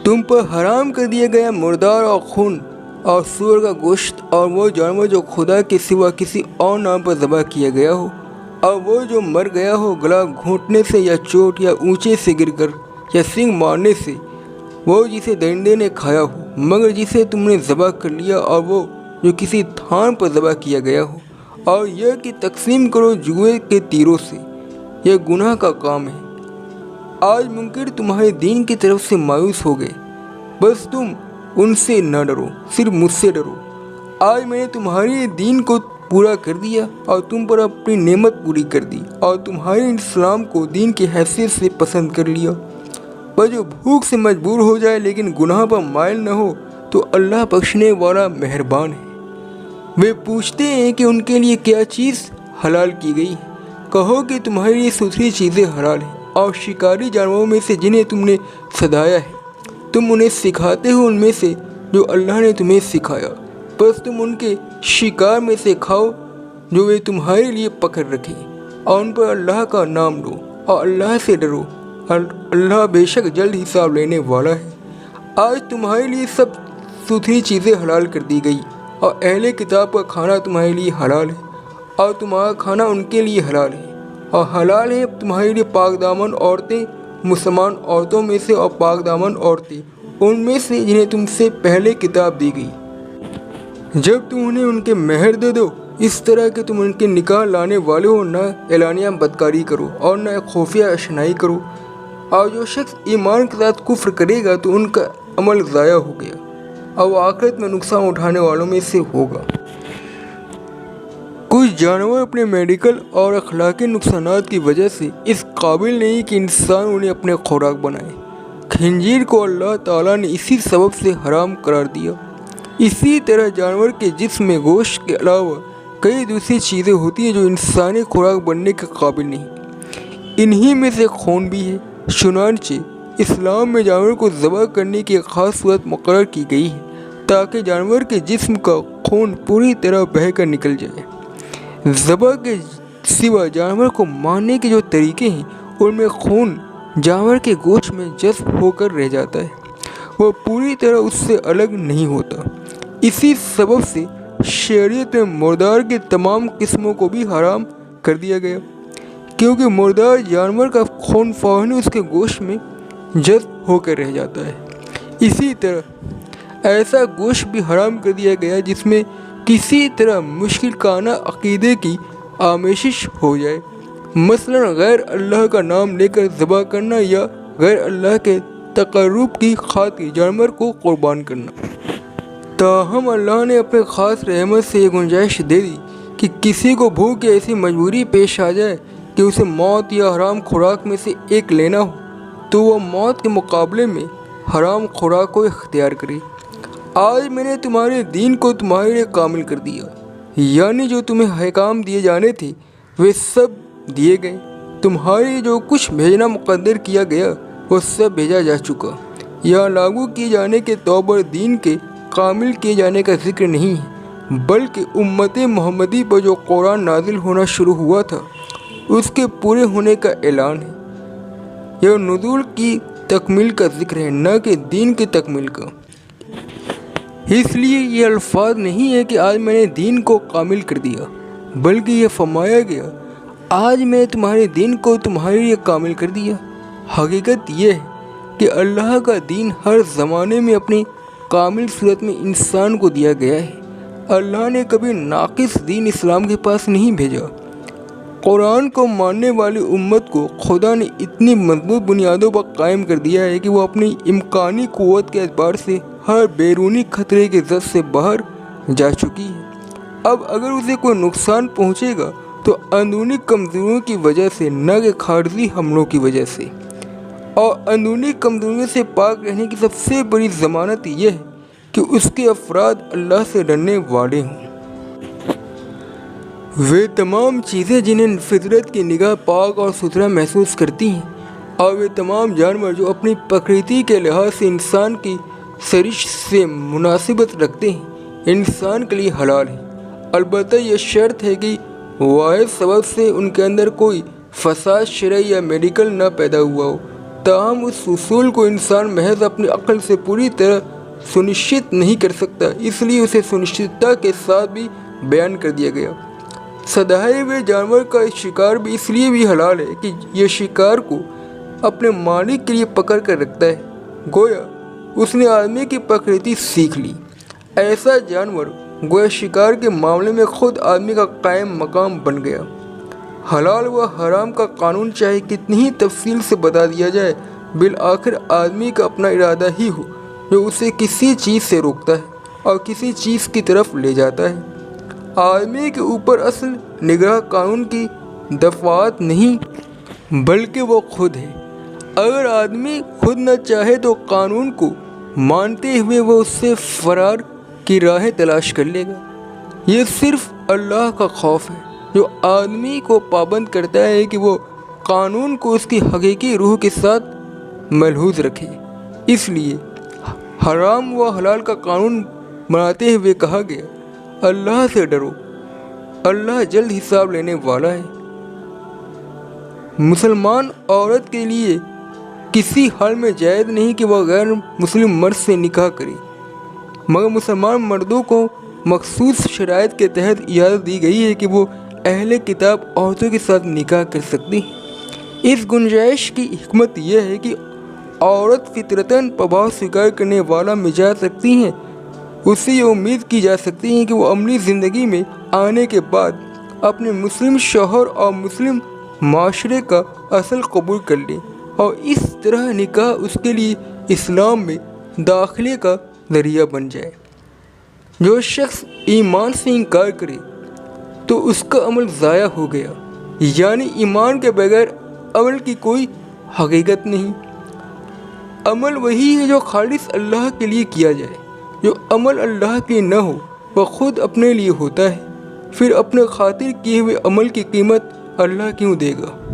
تم پر حرام کر دیا گیا مردار اور خون اور سور کا گوشت اور وہ جانور جو خدا کے سوا کسی اور نام پر ذبح کیا گیا ہو، اور وہ جو مر گیا ہو گلا گھونٹنے سے یا چوٹ یا اونچے سے گر کر یا سینگ مارنے سے، وہ جسے درندے نے کھایا ہو، مگر جسے تم نے ذبح کر لیا، اور وہ جو کسی تھان پر ذبح کیا گیا ہو، اور یہ کہ تقسیم کرو جوئے کے تیروں سے، یہ گناہ کا کام ہے۔ آج منکر تمہارے دین کی طرف سے مایوس ہو گئے، بس تم ان سے نہ ڈرو، صرف مجھ سے ڈرو۔ آج میں نے تمہارے دین کو پورا کر دیا اور تم پر اپنی نعمت پوری کر دی، اور تمہارے اسلام کو دین کی حیثیت سے پسند کر لیا۔ پر جو بھوک سے مجبور ہو جائے لیکن گناہ پر مائل نہ ہو تو اللہ بخشنے والا مہربان ہے۔ وہ پوچھتے ہیں کہ ان کے لیے کیا چیز حلال کی گئی ہے، کہو کہ تمہارے لیے ستھری چیزیں حلال ہیں، اور شکاری جانوروں میں سے جنہیں تم نے سدایا ہے تم انہیں سکھاتے ہو ان میں سے جو اللہ نے تمہیں سکھایا، بس تم ان کے شکار میں سے کھاؤ جو وہ تمہارے لیے پکڑ رکھیں، اور ان پر اللہ کا نام لو اور اللہ سے ڈرو، اللہ بے شک جلد حساب لینے والا ہے۔ آج تمہارے لیے سب ستھری چیزیں حلال کر دی گئی، اور اہل کتاب کا کھانا تمہارے لیے حلال ہے، اور تمہارا کھانا ان کے لیے حلال ہے، اور حلال ہے تمہارے لیے پاک دامن عورتیں مسلمان عورتوں میں سے، اور پاک دامن عورتیں ان میں سے جنہیں تم سے پہلے کتاب دی گئی، جب تم انہیں ان کے مہر دے دو، اس طرح کہ تم ان کے نکاح لانے والے ہو، نہ اعلانیہ بدکاری کرو اور نہ خفیہ اشنائی کرو۔ اور جو شخص ایمان کے ساتھ کفر کرے گا تو ان کا عمل ضائع ہو گیا، اور وہ آخرت میں نقصان اٹھانے والوں میں سے ہوگا۔ کچھ جانور اپنے میڈیکل اور اخلاقی نقصانات کی وجہ سے اس قابل نہیں کہ انسان انہیں اپنے خوراک بنائے۔ خنزیر کو اللہ تعالیٰ نے اسی سبب سے حرام قرار دیا۔ اسی طرح جانور کے جسم میں گوشت کے علاوہ کئی دوسری چیزیں ہوتی ہیں جو انسانی خوراک بننے کے قابل نہیں، انہی میں سے خون بھی ہے۔ چنانچہ اسلام میں جانور کو ذبح کرنے کی ایک خاص صورت مقرر کی گئی ہے تاکہ جانور کے جسم کا خون پوری طرح بہہ کر نکل جائے۔ ذبح کے سوا جانور کو مارنے کے جو طریقے ہیں ان میں خون جانور کے گوشت میں جذب ہو کر رہ جاتا ہے، وہ پوری طرح اس سے الگ نہیں ہوتا۔ اسی سبب سے شریعت میں مردار کی تمام قسموں کو بھی حرام کر دیا گیا، کیونکہ مردار جانور کا خون فوراً اس کے گوشت میں جذب ہو کر رہ جاتا ہے۔ اسی طرح ایسا گوشت بھی حرام کر دیا گیا جس میں کسی طرح مشکل کانہ عقیدے کی آمیزش ہو جائے، مثلا غیر اللہ کا نام لے کر ذبح کرنا یا غیر اللہ کے تقرب کی خاطر جانور کو قربان کرنا۔ تاہم اللہ نے اپنے خاص رحمت سے یہ گنجائش دے دی کہ کسی کو بھوک یا ایسی مجبوری پیش آ جائے کہ اسے موت یا حرام خوراک میں سے ایک لینا ہو تو وہ موت کے مقابلے میں حرام خوراک کو اختیار کرے۔ آج میں نے تمہارے دین کو تمہارے لیے کامل کر دیا، یعنی جو تمہیں احکام دیے جانے تھے وہ سب دیے گئے۔ تمہارے جو کچھ بھیجنا مقدر کیا گیا وہ سب بھیجا جا چکا۔ یہاں لاگو کیے جانے کے طور پر دین کے کامل کیے جانے کا ذکر نہیں ہے، بلکہ امت محمدی پر جو قرآن نازل ہونا شروع ہوا تھا اس کے پورے ہونے کا اعلان ہے۔ یہ نزول کی تکمیل کا ذکر ہے، نہ کہ دین کی تکمیل کا۔ اس لیے یہ الفاظ نہیں ہے کہ آج میں نے دین کو کامل کر دیا، بلکہ یہ فرمایا گیا آج میں نے تمہارے دین کو تمہارے لیے کامل کر دیا۔ حقیقت یہ ہے کہ اللہ کا دین ہر زمانے میں اپنی کامل صورت میں انسان کو دیا گیا ہے۔ اللہ نے کبھی ناقص دین اسلام کے پاس نہیں بھیجا۔ قرآن کو ماننے والی امت کو خدا نے اتنی مضبوط بنیادوں پر قائم کر دیا ہے کہ وہ اپنی امکانی قوت کے اعتبار سے ہر بیرونی خطرے کے زد سے باہر جا چکی ہے۔ اب اگر اسے کوئی نقصان پہنچے گا تو اندرونی کمزوریوں کی وجہ سے، نہ کہ خارجی حملوں کی وجہ سے، اور اندرونی کمزوریوں سے پاک رہنے کی سب سے بڑی ضمانت یہ ہے کہ اس کے افراد اللہ سے ڈرنے والے ہوں۔ وہ تمام چیزیں جنہیں فطرت کی نگاہ پاک اور ستھرا محسوس کرتی ہیں، اور وہ تمام جانور جو اپنی پرکرتی کے لحاظ سے انسان کی سرشت سے مناسبت رکھتے ہیں، انسان کے لیے حلال ہیں۔ البتہ یہ شرط ہے کہ واحد سبب سے ان کے اندر کوئی فساد شرعی یا میڈیکل نہ پیدا ہوا ہو، تاہم اس اصول کو انسان محض اپنی عقل سے پوری طرح سنشچت نہیں کر سکتا، اس لیے اسے سنشچتتا کے ساتھ بھی بیان کر دیا گیا۔ سدائے ہوئے جانور کا شکار بھی اس لیے بھی حلال ہے کہ یہ شکار کو اپنے مالک کے لیے پکڑ کر رکھتا ہے، گویا اس نے آدمی کی پکڑتی سیکھ لی۔ ایسا جانور گویا شکار کے معاملے میں خود آدمی کا قائم مقام بن گیا۔ حلال و حرام کا قانون چاہے کتنی ہی تفصیل سے بتا دیا جائے، بالآخر آدمی کا اپنا ارادہ ہی ہو جو اسے کسی چیز سے روکتا ہے اور کسی چیز کی طرف لے جاتا ہے۔ آدمی کے اوپر اصل نگراں قانون کی دفعات نہیں بلکہ وہ خود ہے۔ اگر آدمی خود نہ چاہے تو قانون کو مانتے ہوئے وہ اس سے فرار کی راہیں تلاش کر لے گا۔ یہ صرف اللہ کا خوف ہے جو آدمی کو پابند کرتا ہے کہ وہ قانون کو اس کی حقیقی روح کے ساتھ ملحوظ رکھے۔ اس لیے حرام و حلال کا قانون بناتے ہوئے کہا گیا، اللہ سے ڈرو، اللہ جلد حساب لینے والا ہے۔ مسلمان عورت کے لیے کسی حال میں جائز نہیں کہ وہ غیر مسلم مرد سے نکاح کرے، مگر مسلمان مردوں کو مخصوص شرائط کے تحت اجازت دی گئی ہے کہ وہ اہل کتاب عورتوں کے ساتھ نکاح کر سکتی ہیں۔ اس گنجائش کی حکمت یہ ہے کہ عورت فطرتاً پباؤ سویکار کرنے والا مزاج رکھتی ہیں، اس سے یہ امید کی جا سکتی ہے کہ وہ عملی زندگی میں آنے کے بعد اپنے مسلم شوہر اور مسلم معاشرے کا اصل قبول کر لے اور اس طرح نکاح اس کے لیے اسلام میں داخلے کا ذریعہ بن جائے۔ جو شخص ایمان سے انکار کرے تو اس کا عمل ضائع ہو گیا، یعنی ایمان کے بغیر عمل کی کوئی حقیقت نہیں۔ عمل وہی ہے جو خالص اللہ کے لیے کیا جائے۔ جو عمل اللہ کے لیے نہ ہو وہ خود اپنے لیے ہوتا ہے، پھر اپنے خاطر کیے ہوئے عمل کی قیمت اللہ کیوں دے گا؟